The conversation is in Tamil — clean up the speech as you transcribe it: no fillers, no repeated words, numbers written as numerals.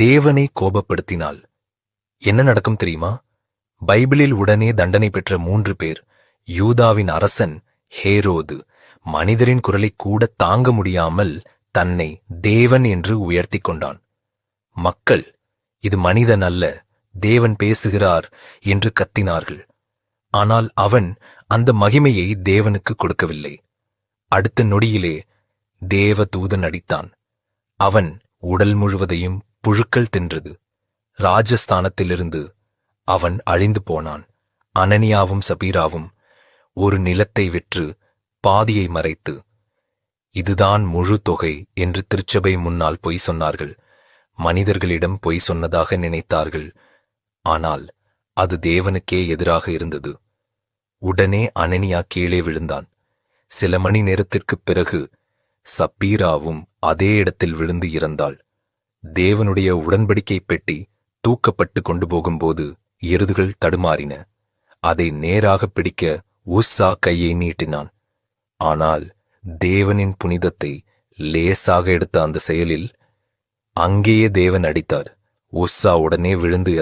தேவனை கோபப்படுத்தினால் என்ன நடக்கும் தெரியுமா? பைபிளில் உடனே தண்டனை பெற்ற 3 பேர். யூதாவின் அரசன் ஹேரோது மனிதரின் குரலை கூட தாங்க முடியாமல் தன்னை தேவன் என்று உயர்த்திக் கொண்டான். மக்கள், இது மனிதன் அல்ல, தேவன் பேசுகிறார் என்று கத்தினார்கள். ஆனால் அவன் அந்த மகிமையை தேவனுக்கு கொடுக்கவில்லை. அடுத்த நொடியிலே தேவ தூதன் அடித்தான். அவன் உடல் முழுவதையும் புழுக்கள் தின்றது. ராஜஸ்தானத்திலிருந்து அவன் அழிந்து போனான். அனனியாவும் சபீராவும் ஒரு நிலத்தை விற்று பாதியை மறைத்து, இதுதான் முழு தொகை என்று திருச்சபை முன்னால் பொய் சொன்னார்கள். மனிதர்களிடம் பொய் சொன்னதாக நினைத்தார்கள். ஆனால் அது தேவனுக்கே எதிராக இருந்தது. உடனே அனனியா கீழே விழுந்தான். சில மணி நேரத்திற்குப் பிறகு சப்பீராவும் அதே இடத்தில் விழுந்து இறந்தாள். தேவனுடைய உடன்படிக்கை பெட்டி தூக்கப்பட்டு கொண்டு போகும்போது எருதுகள் தடுமாறின. அதை நேராக பிடிக்க உஸ்ஸா கையை நீட்டினான். ஆனால் தேவனின் புனிதத்தை லேசாக எடுத்த அந்த செயலில் அங்கேயே தேவன் அடித்தார். உஸ்ஸா உடனே விழுந்து